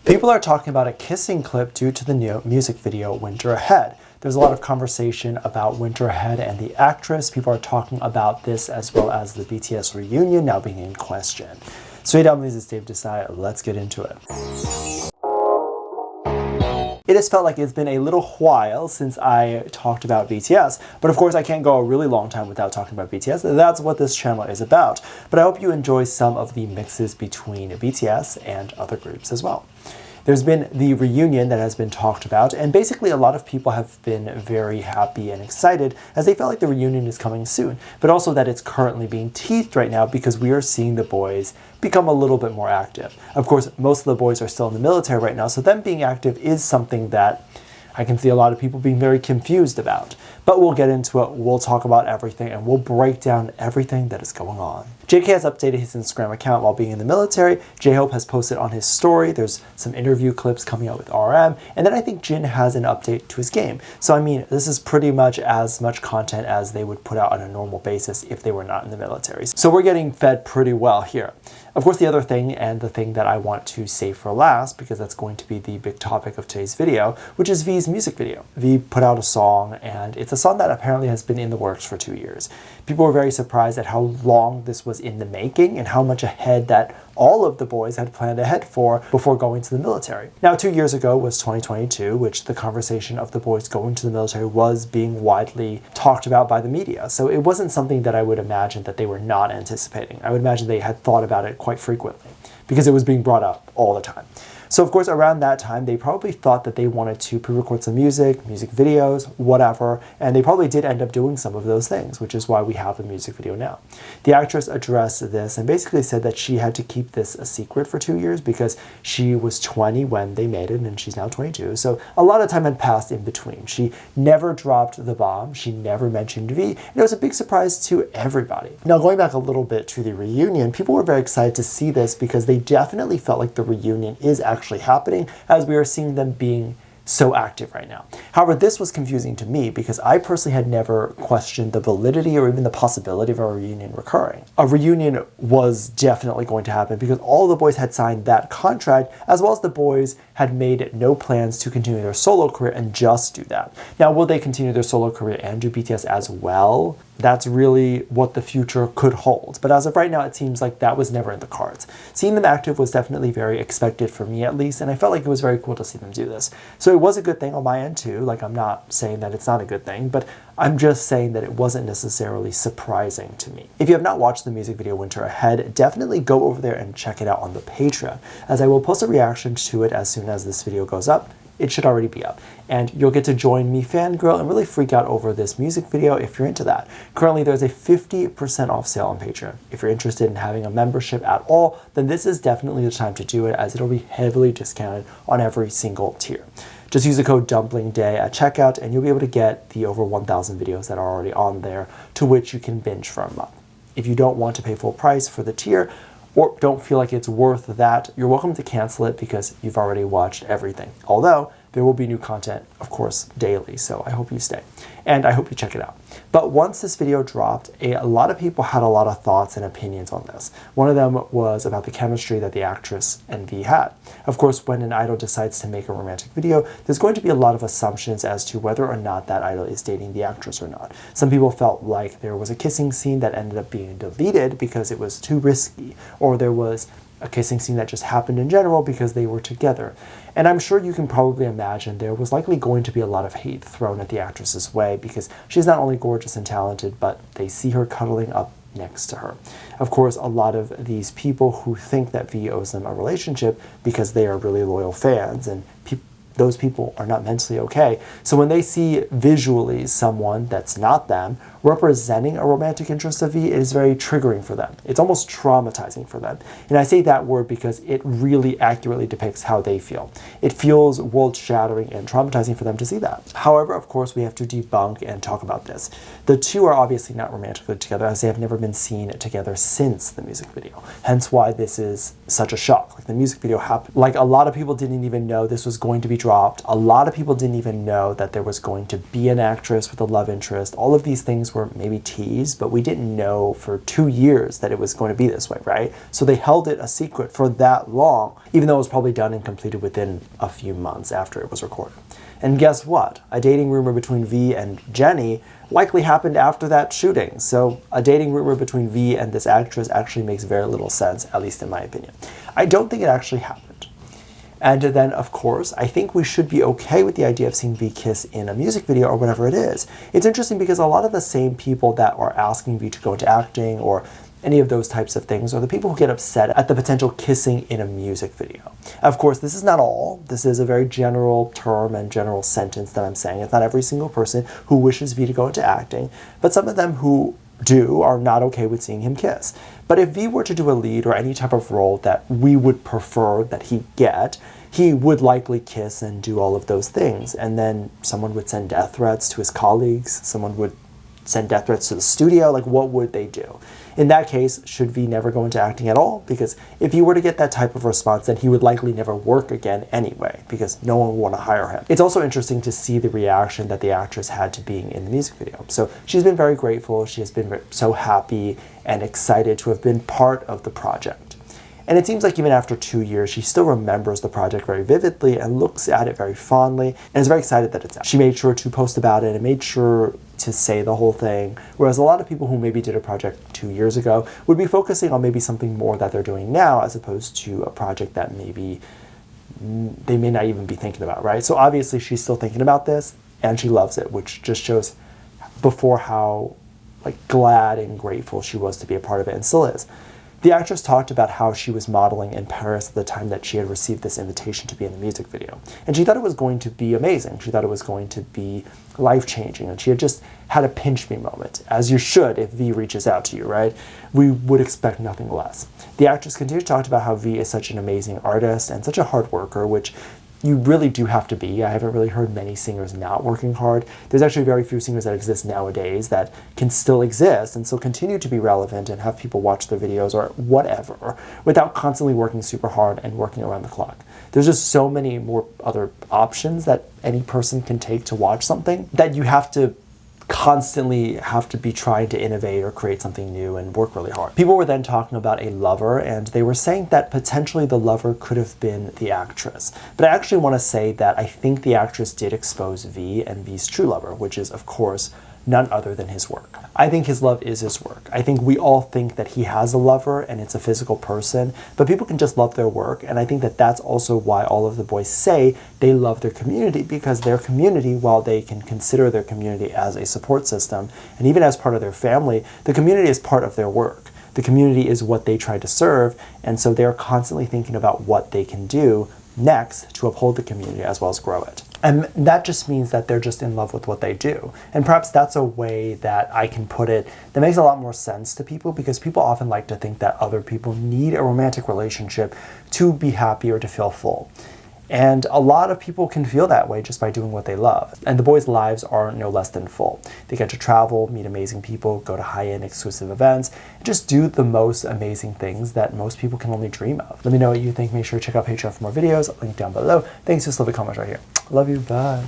People are talking about a kissing clip due to the new music video Winter Ahead. There's a lot of conversation about Winter Ahead and the actress. People are talking about this as well as the BTS reunion now being in question. So hey Dumplings, it's Dave Disci. Let's get into it. It has felt like it's been a little while since I talked about BTS, but of course I can't go a really long time without talking about BTS. That's what this channel is about. But I hope you enjoy some of the mixes between BTS and other groups as well. There's been the reunion that has been talked about, and basically a lot of people have been very happy and excited as they felt like the reunion is coming soon, but also that it's currently being teased right now because we are seeing the boys become a little bit more active. Of course, most of the boys are still in the military right now, so them being active is something that I can see a lot of people being very confused about. But we'll get into it, we'll talk about everything, and we'll break down everything that is going on. JK has updated his Instagram account while being in the military. J-Hope has posted on his story. There's some interview clips coming out with RM. And then I think Jin has an update to his game. So I mean, this is pretty much as much content as they would put out on a normal basis if they were not in the military. So we're getting fed pretty well here. Of course, the other thing, and the thing that I want to save for last, because that's going to be the big topic of today's video, which is V's music video. V put out a song, and it's a song that apparently has been in the works for 2 years. People were very surprised at how long this was in the making and how much ahead that all of the boys had planned ahead for before going to the military. Now, 2 years ago was 2022, which the conversation of the boys going to the military was being widely talked about by the media. So it wasn't something that I would imagine that they were not anticipating. I would imagine they had thought about it quite frequently because it was being brought up all the time. So of course, around that time, they probably thought that they wanted to pre-record some music videos, whatever, and they probably did end up doing some of those things, which is why we have a music video now. The actress addressed this and basically said that she had to keep this a secret for 2 years because she was 20 when they made it, and she's now 22. So a lot of time had passed in between. She never dropped the bomb. She never mentioned V, and it was a big surprise to everybody. Now, going back a little bit to the reunion, people were very excited to see this because they definitely felt like the reunion is actually happening as we are seeing them being so active right now. However, this was confusing to me because I personally had never questioned the validity or even the possibility of a reunion recurring. A reunion was definitely going to happen because all the boys had signed that contract, as well as the boys had made no plans to continue their solo career and just do that. Now, will they continue their solo career and do BTS as well? That's really what the future could hold. But as of right now, it seems like that was never in the cards. Seeing them active was definitely very expected for me at least, and I felt like it was very cool to see them do this. So it was a good thing on my end too. Like, I'm not saying that it's not a good thing, but I'm just saying that it wasn't necessarily surprising to me. If you have not watched the music video Winter Ahead, definitely go over there and check it out on the Patreon, as I will post a reaction to it as soon as this video goes up. It should already be up. And you'll get to join me fangirl and really freak out over this music video if you're into that. Currently, there's a 50% off sale on Patreon. If you're interested in having a membership at all, then this is definitely the time to do it, as it'll be heavily discounted on every single tier. Just use the code DumplingDay at checkout and you'll be able to get the over 1,000 videos that are already on there, to which you can binge for a month. If you don't want to pay full price for the tier, or don't feel like it's worth that, you're welcome to cancel it because you've already watched everything. Although, there will be new content, of course, daily, so I hope you stay. And I hope you check it out. But once this video dropped, a lot of people had a lot of thoughts and opinions on this. One of them was about the chemistry that the actress and V had. Of course, when an idol decides to make a romantic video, there's going to be a lot of assumptions as to whether or not that idol is dating the actress or not. Some people felt like there was a kissing scene that ended up being deleted because it was too risky, or there was a kissing scene that just happened in general because they were together. And I'm sure you can probably imagine there was likely going to be a lot of hate thrown at the actress's way because she's not only gorgeous and talented, but they see her cuddling up next to her. Of course, a lot of these people who think that V owes them a relationship because they are really loyal fans, and those people are not mentally okay. So when they see visually someone that's not them representing a romantic interest of V, it is very triggering for them. It's almost traumatizing for them. And I say that word because it really accurately depicts how they feel. It feels world-shattering and traumatizing for them to see that. However, of course, we have to debunk and talk about this. The two are obviously not romantically together, as they have never been seen together since the music video. Hence why this is such a shock. Like, the music video happened. Like, a lot of people didn't even know this was going to be dropped. A lot of people didn't even know that there was going to be an actress with a love interest. All of these things were maybe teased, but we didn't know for 2 years that it was going to be this way, right? So they held it a secret for that long, even though it was probably done and completed within a few months after it was recorded. And guess what? A dating rumor between V and Jennie likely happened after that shooting. So a dating rumor between V and this actress actually makes very little sense, at least in my opinion. I don't think it actually happened. And then, of course, I think we should be okay with the idea of seeing V kiss in a music video or whatever it is. It's interesting because a lot of the same people that are asking V to go into acting or any of those types of things are the people who get upset at the potential kissing in a music video. Of course, this is not all. This is a very general term and general sentence that I'm saying. It's not every single person who wishes V to go into acting, but some of them who do are not okay with seeing him kiss. But if V were to do a lead or any type of role that we would prefer that he get, he would likely kiss and do all of those things. And then someone would send death threats to his colleagues. Someone would send death threats to the studio. Like, what would they do? In that case, should V never go into acting at all? Because if he were to get that type of response, then he would likely never work again anyway, because no one would want to hire him. It's also interesting to see the reaction that the actress had to being in the music video. So she's been very grateful. She has been so happy and excited to have been part of the project. And it seems like even after 2 years, she still remembers the project very vividly and looks at it very fondly and is very excited that it's out. She made sure to post about it and made sure to say the whole thing, whereas a lot of people who maybe did a project 2 years ago would be focusing on maybe something more that they're doing now as opposed to a project that maybe they may not even be thinking about, right? So obviously she's still thinking about this and she loves it, which just shows before how glad and grateful she was to be a part of it and still is. The actress talked about how she was modeling in Paris at the time that she had received this invitation to be in the music video. And she thought it was going to be amazing. She thought it was going to be life-changing. And she had just had a pinch me moment, as you should if V reaches out to you, right? We would expect nothing less. The actress continued to talk about how V is such an amazing artist and such a hard worker, which you really do have to be. I haven't really heard many singers not working hard. There's actually very few singers that exist nowadays that can still exist and still continue to be relevant and have people watch their videos or whatever without constantly working super hard and working around the clock. There's just so many more other options that any person can take to watch something that you have to constantly have to be trying to innovate or create something new and work really hard. People were then talking about a lover, and they were saying that potentially the lover could have been the actress. But I actually want to say that I think the actress did expose V and V's true lover, which is, of course, none other than his work. I think his love is his work. I think we all think that he has a lover and it's a physical person, but people can just love their work. And I think that that's also why all of the boys say they love their community, because their community, while they can consider their community as a support system and even as part of their family, the community is part of their work. The community is what they try to serve, and so they're constantly thinking about what they can do next to uphold the community as well as grow it. And that just means that they're just in love with what they do. And perhaps that's a way that I can put it that makes a lot more sense to people, because people often like to think that other people need a romantic relationship to be happy or to feel full. And a lot of people can feel that way just by doing what they love. And the boys' lives are no less than full. They get to travel, meet amazing people, go to high-end exclusive events, and just do the most amazing things that most people can only dream of. Let me know what you think. Make sure to check out Patreon for more videos. Link down below. Thanks. Just leave a comment right here. Love you. Bye.